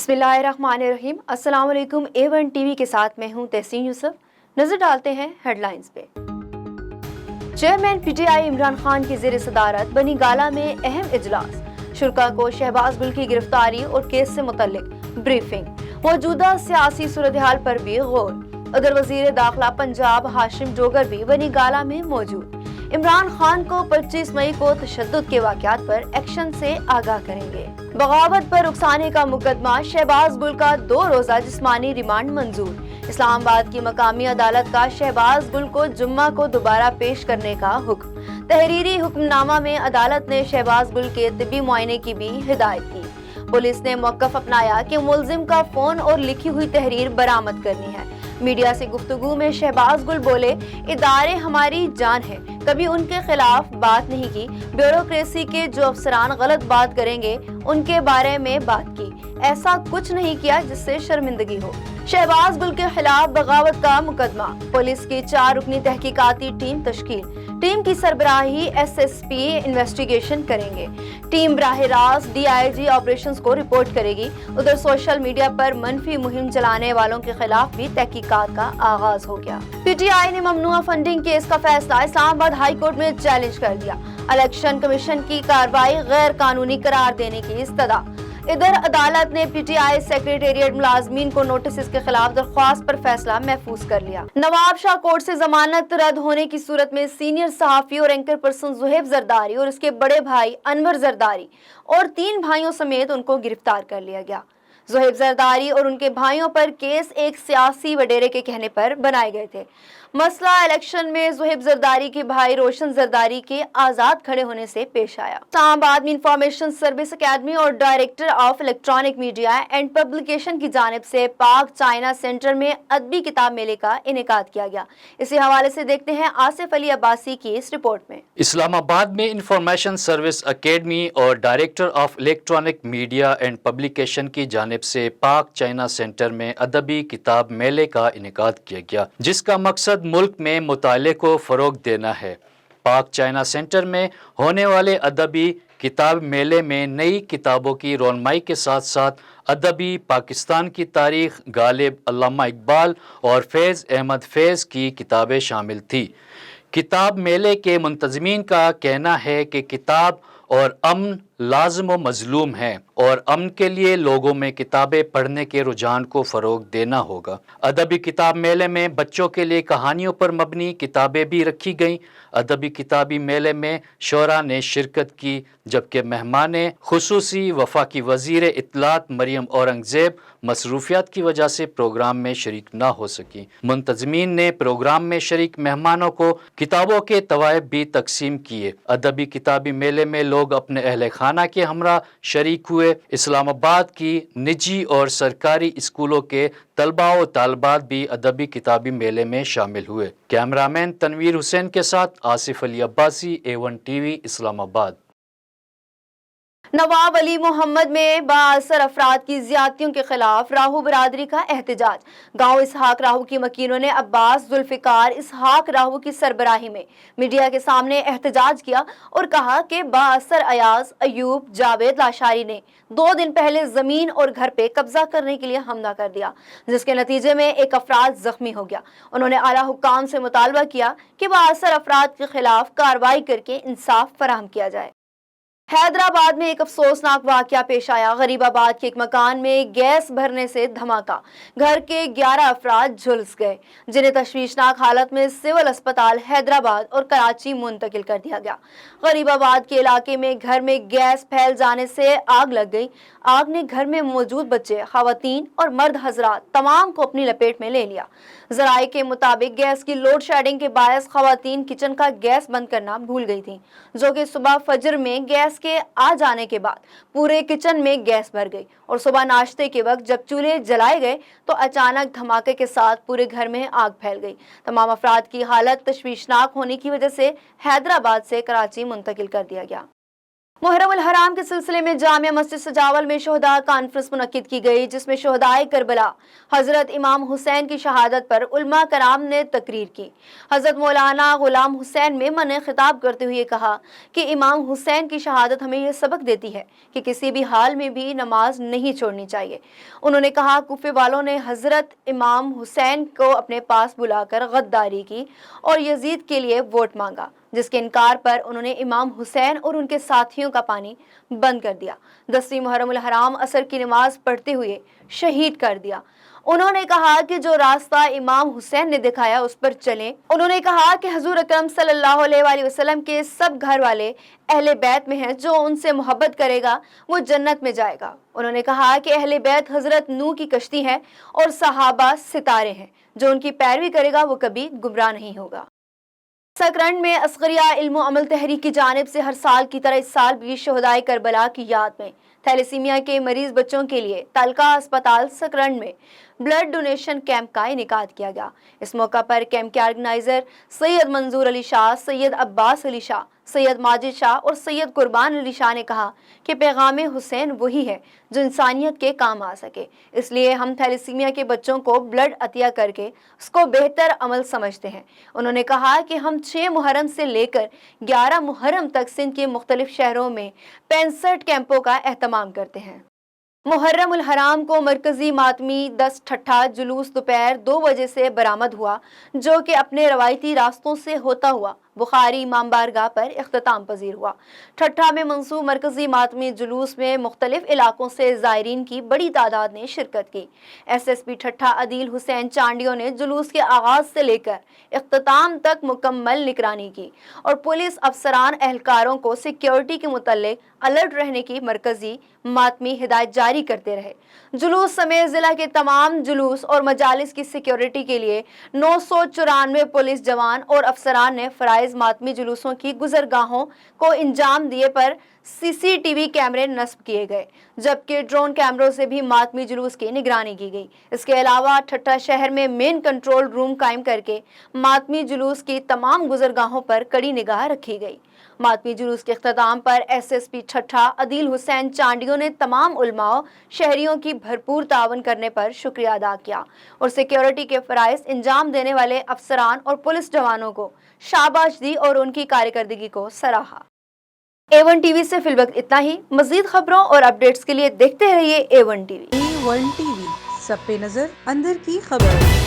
बिस्मिल्लाहिर्रहमानिर्रहीम। अस्सलाम वालेकुम। A1 टीवी के साथ मैं हूं तहसीन यूसुफ। नजर डालते हैं हेडलाइंस पे। चेयरमैन PTI इमरान खान की ज़ेर सदारत बनी गाला में अहम इजलास। शुरा को शहबाज गुल की गिरफ्तारी और केस से मुतल्लिक ब्रीफिंग। मौजूदा सियासी सूरत हाल पर भी गौर। उधर वजीर दाखिला पंजाब हाशिम जोगर भी बनी गाला में मौजूद। इमरान खान को 25 मई को तशद्दुद के वाक़यात पर एक्शन से आगाह करेंगे। बगावत पर उकसाने का मुकदमा, शहबाज गुल का 2 रोज़ा जिस्मानी रिमांड मंजूर। इस्लामाबाद की मकामी अदालत का शहबाज गुल को जुम्मा को दोबारा पेश करने का हुक्म। तहरीरी हुक्मनामा में अदालत ने शहबाज गुल के तिब्बी मुआयने की भी हिदायत की। पुलिस ने मौक़िफ़ अपनाया कि मुल्जिम का फ़ोन और लिखी हुई तहरीर बरामद करनी है। मीडिया से गुफ्तगू में शहबाज गुल बोले, इदारे हमारी जान है, कभी उनके खिलाफ बात नहीं की। ब्यूरोक्रेसी के जो अफसरान गलत बात करेंगे उनके बारे में बात की, ऐसा कुछ नहीं किया जिससे शर्मिंदगी हो। शहबाज गुल के खिलाफ बगावत का मुकदमा। पुलिस की 4 रुकनी तहकीकाती टीम तश्कील। टीम की सरबराही SSP इन्वेस्टिगेशन करेंगे। टीम बराह रास्त DIG ऑपरेशंस को रिपोर्ट करेगी। उधर सोशल मीडिया पर मनफी मुहिम चलाने वालों के खिलाफ भी तहकीकात का आगाज हो गया। PTI ने ममनुआ फंडिंग केस का फैसला इस्लामाबाद हाई कोर्ट में चैलेंज कर दिया। इलेक्शन कमीशन की कार्रवाई गैर कानूनी करार देने की इस्तदा। इधर अदालत ने PTI सेक्रेटेरिएट मुलाजमीन को नोटिस के खिलाफ दरख्वास्त पर फैसला महफूज कर लिया। नवाब शाह कोर्ट से जमानत रद्द होने की सूरत में सीनियर सहाफी और एंकर पर्सन ज़ुहैब जरदारी और उसके बड़े भाई अनवर जरदारी और 3 भाइयों समेत उनको गिरफ्तार कर लिया गया। ज़ुहैब जरदारी और उनके भाइयों पर केस एक सियासी वडेरे के कहने पर बनाए गए थे। मसला इलेक्शन में ज़ुहैब जरदारी के भाई रोशन जरदारी के आज़ाद खड़े होने से पेश आया। इस्लामाबाद में इंफॉर्मेशन सर्विस अकेडमी और director of electronic media and publication की जानिब से पाक चाइना सेंटर में अदबी किताब मेले का इनेकाद किया गया। इसी हवाले से देखते हैं आसिफ अली अब्बासी की इस रिपोर्ट में। इस्लामाबाद में इंफॉर्मेशन सर्विस अकेडमी और director of electronic media and publication की जानिब से पाक चाइना सेंटर में अदबी किताब मेले का इनेकाद किया गया, जिसका मकसद मुल्क में मुताले को फ़रोग देना है। पाक चाइना सेंटर में होने वाले अदबी किताब मेले में नई किताबों की रोनमाई के साथ साथ अदबी पाकिस्तान की तारीख, गालिब, अल्लामा इकबाल और फैज़ अहमद फैज़ की किताबें शामिल थी। किताब मेले के मुंतज़मीन का कहना है कि किताब और अमन लाज़िम व मज़लूम है और अमन के लिए लोगों में किताबें पढ़ने के रुझान को फ़रोग देना होगा। अदबी किताब मेले में बच्चों के लिए कहानियों पर मबनी किताबें भी रखी गईं। अदबी किताबी मेले में शोरा ने शिरकत की, जबकि मेहमान खुसूसी वफाकी वज़ीर इत्तलात मरियम औरंगज़ेब मसरूफियात की वजह से प्रोग्राम में शरीक ना हो सकी। मुंतज़मीन ने प्रोग्राम में शरीक मेहमानों को किताबों के तवाइफ भी तकसीम किए। अदबी किताबी मेले में लोग अपने अहले खाना के हमरा शरीक हुए। इस्लामाबाद की निजी और सरकारी स्कूलों के तलबा व तालबात भी अदबी किताबी मेले में शामिल हुए। कैमरामैन तनवीर हुसैन के साथ आसिफ अली अब्बासी, A1 टीवी, इस्लामाबाद। नवाब अली मोहम्मद में बाअसर अफराद की ज्यादतियों के खिलाफ राहू बरादरी का एहतजाज। गांव इसहाक राहू की मकीनों ने अब्बास जुल्फिकार इसहाक राहू की सरबराही में मीडिया के सामने एहतजाज किया और कहा कि बाअसर अयाज, अयूब, जावेद लाशारी ने 2 दिन पहले जमीन और घर पे कब्जा करने के लिए हमला कर दिया, जिसके नतीजे में एक अफराद जख्मी हो गया। उन्होंने आला हुक्काम से मुतालबा किया कि बाअसर अफराद के खिलाफ कार्रवाई करके इंसाफ फराहम किया जाए। हैदराबाद में एक अफसोसनाक वाकया पेश आया। गरीबाबाद के एक मकान में गैस भरने से धमाका, घर के 11 अफराद झुलस गए, जिन्हें तशवीशनाक हालत में सिविल अस्पताल हैदराबाद और कराची मुंतकिल कर दिया गया। गरीबाबाद के इलाके में घर में गैस फैल जाने से आग लग गई। आग ने घर में मौजूद बच्चे, खवातीन और मर्द हजरात तमाम को अपनी लपेट में ले लिया। जराये के मुताबिक गैस की लोड शेडिंग के बायस खवातीन किचन का गैस बंद करना भूल गई थी, जो कि सुबह फजर में गैस के आ जाने के बाद पूरे किचन में गैस भर गई और सुबह नाश्ते के वक्त जब चूल्हे जलाए गए तो अचानक धमाके के साथ पूरे घर में आग फैल गई। तमाम अफराद की हालत तशवीशनाक होने की वजह से हैदराबाद से कराची मुंतकिल कर दिया गया। محرم الحرام کے سلسلے میں جامع مسجد سجاول میں شہداء کانفرنس منعقد کی گئی، جس میں شہدائے کربلا حضرت امام حسین کی شہادت پر علماء کرام نے تقریر کی۔ حضرت مولانا غلام حسین میمن نے خطاب کرتے ہوئے کہا کہ امام حسین کی شہادت ہمیں یہ سبق دیتی ہے کہ کسی بھی حال میں بھی نماز نہیں چھوڑنی چاہیے۔ انہوں نے کہا کوفے والوں نے حضرت امام حسین کو اپنے پاس بلا کر غداری کی اور یزید کے لیے ووٹ مانگا، جس کے انکار پر انہوں نے امام حسین اور ان کے ساتھیوں کا پانی بند کر دیا۔ 10ویں محرم الحرام عصر کی نماز پڑھتے ہوئے شہید کر دیا۔ انہوں نے کہا کہ جو راستہ امام حسین نے دکھایا اس پر چلیں۔ انہوں نے کہا کہ حضور اکرم صلی اللہ علیہ وآلہ وسلم کے سب گھر والے اہل بیت میں ہیں، جو ان سے محبت کرے گا وہ جنت میں جائے گا۔ انہوں نے کہا کہ اہل بیت حضرت نوح کی کشتی ہیں اور صحابہ ستارے ہیں، جو ان کی پیروی کرے گا وہ کبھی گمراہ نہیں ہوگا۔ سکرنڈ میں اصغریہ علم و عمل تحریک کی جانب سے ہر سال کی طرح اس سال بھی شہدائے کربلا کی یاد میں تھیلیسیمیا کے مریض بچوں کے لیے تعلقہ اسپتال سکرنڈ میں بلڈ ڈونیشن کیمپ کا انعقاد کیا گیا۔ اس موقع پر کیمپ کے آرگنائزر سید منظور علی شاہ، سید عباس علی شاہ، سید ماجد شاہ اور سید قربان علی شاہ نے کہا کہ پیغام حسین وہی ہے جو انسانیت کے کام آ سکے، اس لیے ہم تھیلیسیمیا کے بچوں کو بلڈ عطیہ کر کے اس کو بہتر عمل سمجھتے ہیں۔ انہوں نے کہا کہ ہم 6 محرم سے لے کر 11 محرم تک سندھ کے مختلف شہروں میں 65 کیمپوں کا اہتمام کرتے ہیں۔ محرم الحرام کو مرکزی ماتمی 10 ٹھٹھا جلوس دوپہر 2 بجے سے برآمد ہوا، جو کہ اپنے روایتی راستوں سے ہوتا ہوا بخاری امام بارگاہ پر اختتام پذیر ہوا۔ ٹھٹھا میں منسوب مرکزی ماتمی جلوس میں مختلف علاقوں سے زائرین کی بڑی تعداد نے شرکت کی۔ ایس ایس پی ٹھٹھا عدیل حسین چانڈیو نے جلوس کے آغاز سے لے کر اختتام تک مکمل نگرانی کی اور پولیس افسران اہلکاروں کو سیکیورٹی کے متعلق الرٹ رہنے کی مرکزی ماتمی ہدایت جاری کرتے رہے۔ جلوس سمیت ضلع کے تمام جلوس اور مجالس کی سیکیورٹی کے لیے 994 پولیس جوان اور افسران نے فرائض ماتمی جلوسوں کی گزرگاہوں کو انجام دیے پر CCTV کیمرے نصب کیے گئے، جبکہ ڈرون کیمروں سے بھی ماتمی جلوس کی نگرانی کی گئی۔ اس کے علاوہ ٹھٹھا شہر میں مین کنٹرول روم قائم کر کے ماتمی جلوس کی تمام گزرگاہوں پر کڑی نگاہ رکھی گئی۔ ماتمی جلوس کے اختتام پر SSP ٹھٹھا عدیل حسین چانڈیو نے تمام علماء شہریوں کی بھرپور تعاون کرنے پر شکریہ ادا کیا اور سیکیورٹی کے فرائض انجام دینے والے افسران اور پولیس جوانوں کو شاباش دی اور ان کی کارکردگی کو سراہا۔ A1 TV سے فی الوقت اتنا ہی۔ مزید خبروں اور اپڈیٹس کے لیے دیکھتے رہیے A1 TV۔ A1 TV، سب پہ نظر، اندر کی خبر۔